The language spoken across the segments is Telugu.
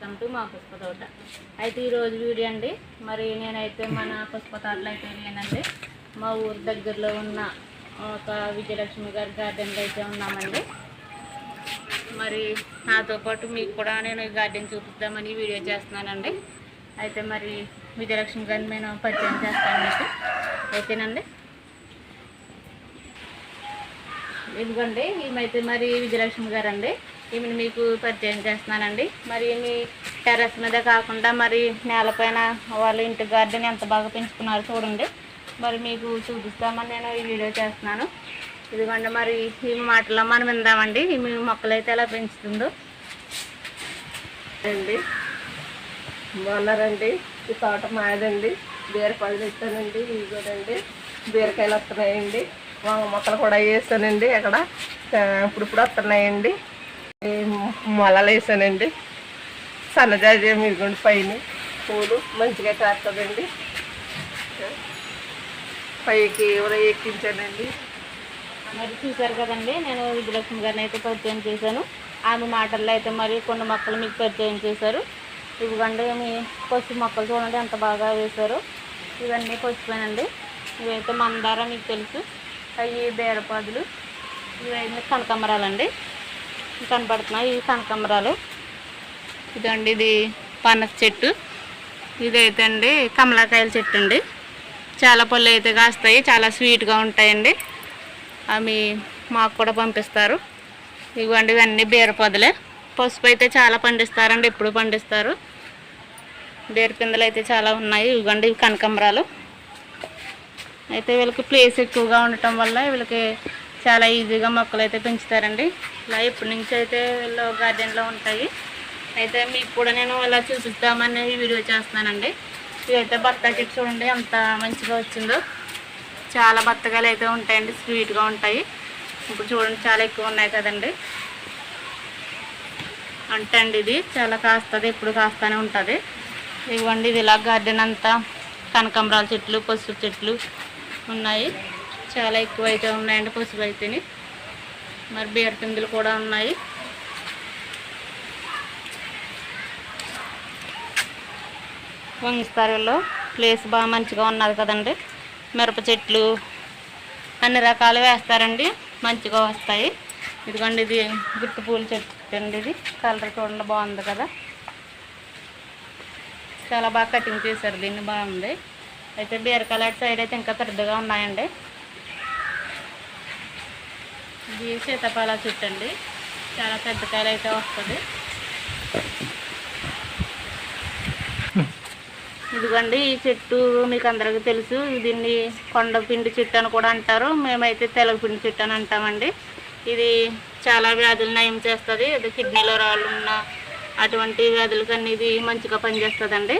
వెల్కమ్ టు మా పుష్ప తోట. అయితే ఈరోజు వీడియో అండి, మరి నేనైతే మన పుష్ప తోటలో అయితే వెళ్ళానండి. మా ఊరు దగ్గరలో ఉన్న ఒక విజయలక్ష్మి గారి గార్డెన్లో అయితే ఉన్నామండి. మరి నాతో పాటు మీకు కూడా నేను ఈ గార్డెన్ చూపిద్దామని వీడియో చేస్తున్నానండి. అయితే మరి విజయలక్ష్మి గారిని నేను పరిచయం చేస్తాను మీకు. అయితేనండి ఇదిగోండి, ఈమెయితే మరి విజయలక్ష్మి గారు అండి. ఈమెను మీకు పరిచయం చేస్తున్నానండి. మరి మీ టెర్రస్ మీద కాకుండా మరి నేలపైన వాళ్ళ ఇంటి గార్డెన్ ఎంత బాగా పెంచుకున్నారో చూడండి. మరి మీకు చూపిస్తామని నేను ఈ వీడియో చేస్తున్నాను. ఇదిగోండి, మరి ఈ మాటలో మనం విందామండి. ఈమె మొక్కలు అయితే ఎలా పెంచుతుందో అండి. బాగున్నారండి. ఈ తోట మాదండి. బీరకాయలు తెచ్చానండి. ఇవి చూడండి, బీరకాయలు వస్తున్నాయండి. మొక్కలు కూడా వేసానండి. అక్కడ ఇప్పుడు వస్తున్నాయండి. మొలలు వేసానండి. సన్నజాజి మిరుగుండి పైన పూలు మంచిగా కాస్తుందండి. పైకి ఎవరో ఎక్కించానండి. మరి చూశారు కదండి, నేను విజయలక్ష్మి గారిని అయితే పరిచయం చేశాను. ఆమె మాటల్లో అయితే మరి కొన్ని మొక్కలు మీకు పరిచయం చేశారు. ఇవ్వండి, మీ పసుపు మొక్కలు చూడండి ఎంత బాగా వేశారు. ఇవన్నీ పసుపేనండి. ఇవైతే మందార మీకు తెలుసు, అవి బీరపాదులు, ఇవన్నీ కనకాంబరాలండి. కనపడుతున్నాయి ఇవి కనకాంబరాలు. ఇదండి, ఇది పనస చెట్టు. ఇదైతే అండి కమలాకాయల చెట్టు అండి. చాలా పళ్ళు అయితే కాస్తాయి, చాలా స్వీట్గా ఉంటాయండి. అవి మాకు కూడా పంపిస్తారు. ఇవ్వండి, ఇవన్నీ బీరపొదలే. పసుపు అయితే చాలా పండిస్తారండి, ఎప్పుడు పండిస్తారు. బీరపిందలు అయితే చాలా ఉన్నాయి. ఇవ్వండి, ఇవి కనకాంబరాలు. అయితే వీళ్ళకి ప్లేస్ ఎక్కువగా ఉండటం వల్ల వీళ్ళకి చాలా ఈజీగా మొక్కలు అయితే పెంచుతారండి. ఇలా ఎప్పటి నుంచి అయితే వీళ్ళు గార్డెన్లో ఉంటాయి. అయితే మీకు కూడా నేను ఇలా చూపిస్తామని వీడియో చేస్తున్నానండి. ఇదైతే బత్తాయి చెట్టు చూడండి ఎంత మంచిగా వచ్చిందో. చాలా బత్తకాయలు అయితే ఉంటాయండి, స్వీట్గా ఉంటాయి. ఇప్పుడు చూడండి చాలా ఎక్కువ ఉన్నాయి కదండి. అంటే అండి ఇది చాలా కాస్తుంది, ఎప్పుడు కాస్తూనే ఉంటుంది. ఇవ్వండి, ఇది ఇలా గార్డెన్ అంతా కనకాంబరాల చెట్లు, పసుపు చెట్లు ఉన్నాయి. చాలా ఎక్కువ అయితే ఉన్నాయండి పసుపు అయితేని. మరి బీరపిందులు కూడా ఉన్నాయి. వంగిస్తారులో ప్లేస్ బాగా మంచిగా ఉన్నది కదండి. మిరప చెట్లు అన్ని రకాలు వేస్తారండి, మంచిగా వస్తాయి. ఇదిగోండి, ఇది గుట్టు పూల చెట్టు అండి. ఇది కలర్ చూడండి బాగుంది కదా, చాలా బాగా కటింగ్ చేశారు దీన్ని, బాగుంది. అయితే బీరకాయల సైడ్ అయితే ఇంకా పెద్దగా ఉన్నాయండి. ఇది సీతాఫల చెట్టు అండి, చాలా పెద్ద కాయలు అయితే వస్తుంది. ఇదిగోండి, ఈ చెట్టు మీకు అందరికీ తెలుసు. దీన్ని కొండపిండి చెట్టు అని కూడా అంటారు. మేమైతే తెలగపిండి చెట్టు అని అంటామండి. ఇది చాలా వ్యాధులు నయం చేస్తుంది. అది కిడ్నీలో రాళ్ళు ఉన్న అటువంటి వ్యాధులకన్నీ ఇది మంచిగా పనిచేస్తుందండి.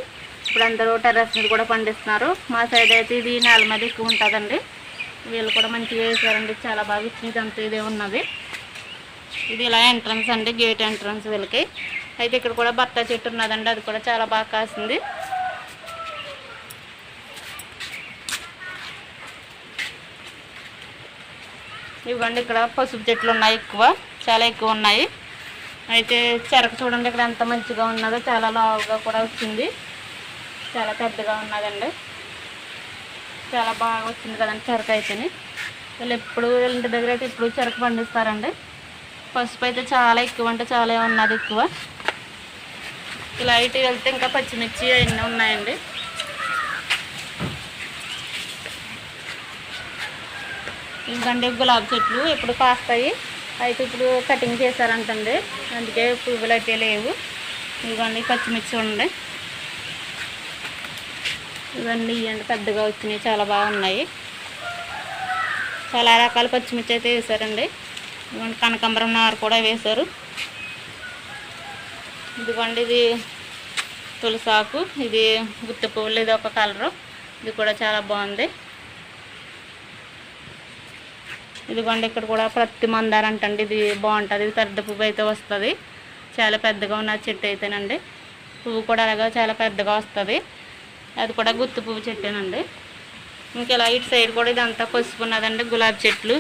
ఇప్పుడు అందరూ టెర్రస్ మీద కూడా పండిస్తున్నారు. మా సైడ్ అయితే ఇది నేల మీద ఎక్కువ ఉంటుందండి. వీళ్ళు కూడా మంచిగా వేసారండి, చాలా బాగా ఇచ్చింది. అంతా ఇదే ఉన్నది. ఇది ఇలా ఎంట్రన్స్ అండి, గేట్ ఎంట్రన్స్ వీళ్ళకి. అయితే ఇక్కడ కూడా బత్తాయి చెట్టు ఉన్నదండి, అది కూడా చాలా బాగా కాసింది. ఇవ్వండి, ఇక్కడ పసుపు చెట్లు ఉన్నాయి, ఎక్కువ చాలా ఎక్కువ ఉన్నాయి. అయితే చెరకు చూడండి ఇక్కడ ఎంత మంచిగా ఉన్నదో, చాలా లావుగా కూడా వచ్చింది, చాలా పెద్దగా ఉన్నదండి. చాలా బాగా వచ్చింది కదండి చెరకు అయితేని. వీళ్ళు ఎప్పుడు వీళ్ళ ఇంటి దగ్గర అయితే ఎప్పుడు చెరకు పండిస్తారండి. పసుపు అయితే చాలా ఎక్కువ, అంటే చాలా ఉన్నది ఎక్కువ. ఇలా ఇటు వెళ్తే ఇంకా పచ్చిమిర్చి అవన్నీ ఉన్నాయండి. ఇంకంటే గులాబీ చెట్లు ఎప్పుడు కాస్తాయి. అయితే ఇప్పుడు కటింగ్ చేశారంటండి, అందుకే పువ్వులు అయితే లేవు. ఇవన్నీ పచ్చిమిర్చి ఉండే, ఇవన్నీ ఇవ్వండి పెద్దగా వచ్చినాయి, చాలా బాగున్నాయి. చాలా రకాల పచ్చిమిర్చి అయితే వేసారండి. ఇవ్వండి, కనకాంబరం నారు కూడా వేశారు. ఇదిగోండి, ఇది తులసాకు, ఇది గుత్తి పువ్వులు, ఇది ఒక కలరు, ఇది కూడా చాలా బాగుంది. ఇదిగోండి, ఇక్కడ కూడా ప్రతి మందార అంటండి, ఇది బాగుంటుంది. ఇది పెద్ద పువ్వు అయితే వస్తుంది, చాలా పెద్దగా ఉన్న చెట్టు అయితేనండి. పువ్వు కూడా అలాగా చాలా పెద్దగా వస్తుంది. అది కూడా గుత్తి పువ్వు చెట్టేనండి. ఇంకెలా ఇటు సైడ్ కూడా ఇదంతా పసుపు ఉన్నదండి, గులాబీ చెట్లు.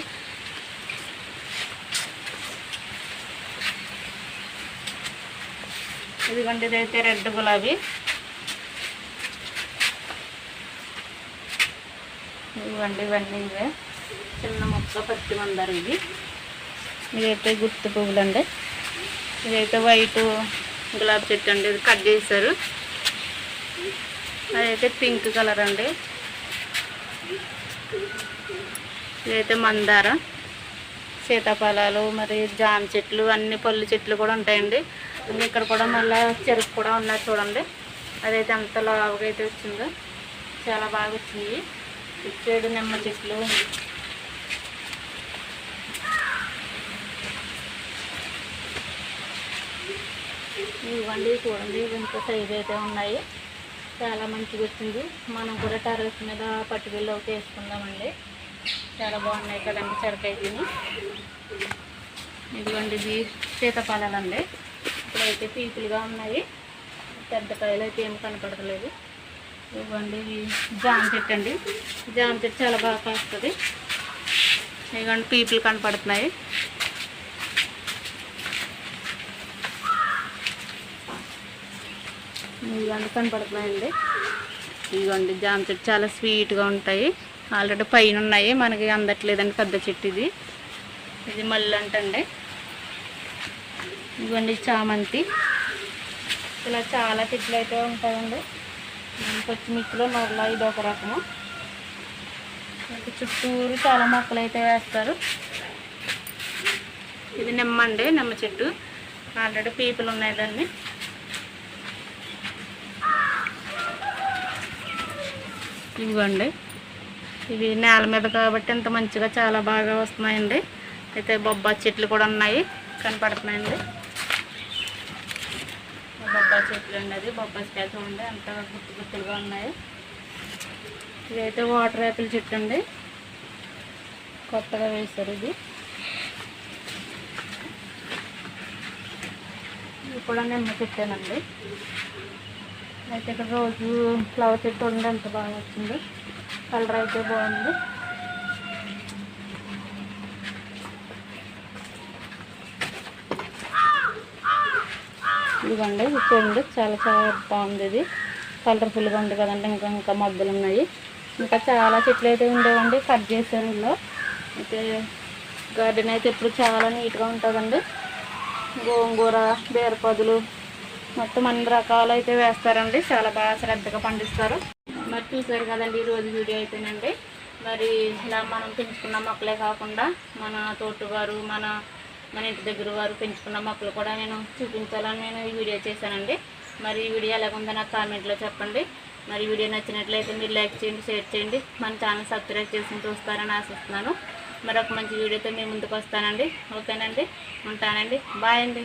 ఇదిగోండి ఇదైతే రెడ్ గులాబీ. ఇవ్వండి ఇవన్నీ ఇవే చిన్న మొక్క పత్తి మందారు. ఇదైతే గుర్తు పువ్వులు అండి. ఇదైతే వైట్ గులాబీ చెట్టు అండి, ఇది కట్ చేశారు. అదైతే పింక్ కలర్ అండి. ఇదైతే మందార, సీతాఫలాలు, మరి జామ చెట్లు, అన్ని పళ్ళు చెట్లు కూడా ఉంటాయండి. ఇక్కడ కూడా మళ్ళీ చెరుకు కూడా ఉన్నాయి చూడండి. అదైతే అంత లావుగా అయితే వచ్చిందో, చాలా బాగా వచ్చింది. ఇచ్చేడు నిమ్మ చెట్లు, ఇవ్వండి చూడండి. ఇంత సైజు అయితే ఉన్నాయి, చాలా మంచిగా వచ్చింది. మనం కూడా టెర్రస్ మీద పట్టుకెళ్ళి ఒకటి వేసుకుందామండి. చాలా బాగున్నాయి కదండి చెరకైతేని. ఇదిగోండి ఇది సీతాఫలాలండి. ఇప్పుడైతే పీపులుగా ఉన్నాయి, పెద్ద కాయలు అయితే ఏమి కనపడతలేదు. ఇవ్వండి ఇవి జామ చెట్టు అండి. జామ చెట్టు చాలా బాగా కాస్తుంది. ఇవ్వండి పీపులు కనపడుతున్నాయి. ఇవన్నీ కనపడుతున్నాయండి. ఇదిగోండి జామ చెట్టు చాలా స్వీట్గా ఉంటాయి. ఆల్రెడీ పైన ఉన్నాయి, మనకి అందట్లేదండి. పెద్ద చెట్టు ఇది. ఇది మల్లె అంటండి. ఇదిగోండి చామంతి. ఇలా చాలా చెట్లు అయితే ఉంటాయండి. పచ్చిమిర్చిలో మరలా ఇది ఒక రకము. చుట్టూరు చాలా మొక్కలు అయితే వేస్తారు. ఇది నిమ్మ అండి, నిమ్మ చెట్టు. ఆల్రెడీ పీపులు ఉన్నాయి దాన్ని. ఇవ్వండి ఇవి నేల మీద కాబట్టి ఇంత మంచిగా చాలా బాగా వస్తున్నాయండి. అయితే బొబ్బాయి చెట్లు కూడా ఉన్నాయి, కనపడుతున్నాయండి. బొబ్బాయి చెట్లు అండి, అది బొబ్బాయి కాయ చూడండి అంత గుత్తు గుత్తులుగా ఉన్నాయి. ఇదైతే వాటర్ యాపిల్ చెట్టు అండి, కొత్తగా వేశారు. ఇది కూడా నిమ్మ చెట్టేనండి. అయితే ఇక్కడ రోజు ఫ్లవర్ చెట్టు ఉండి ఎంత బాగా వచ్చింది. కలర్ అయితే బాగుంది. ఇదిగోండి ఇది చూడండి, చాలా చాలా బాగుంది. ఇది కలర్ఫుల్గా ఉంది కదండి. ఇంకా మబ్బులు ఉన్నాయి. ఇంకా చాలా చెట్లు అయితే ఉండేవండి, కట్ చేశారు. ఇందులో అయితే గార్డెన్ అయితే ఇప్పుడు చాలా నీట్గా ఉంటుందండి. గోంగూర, బీరపదులు మొత్తం అన్ని రకాలు అయితే వేస్తారండి. చాలా బాగా శ్రద్ధగా పండిస్తారు. మరి చూసారు కదండి ఈరోజు వీడియో అయితేనండి. మరి ఇలా మనం పెంచుకున్న మొక్కలే కాకుండా మన తోటవారు, మన ఇంటి దగ్గర వారు పెంచుకున్న మొక్కలు కూడా నేను చూపించాలని నేను ఈ వీడియో చేశానండి. మరి ఈ వీడియో ఎలాగుందో నాకు కామెంట్లో చెప్పండి. మరి వీడియో నచ్చినట్లయితే మీరు లైక్ చేయండి, షేర్ చేయండి. మన ఛానల్ సబ్స్క్రైబ్ చేసి చూస్తారని ఆశిస్తున్నాను. మరొక మంచి వీడియోతో మీ ముందుకు వస్తానండి. ఓకేనండి, ఉంటానండి. బాయ్ అండి.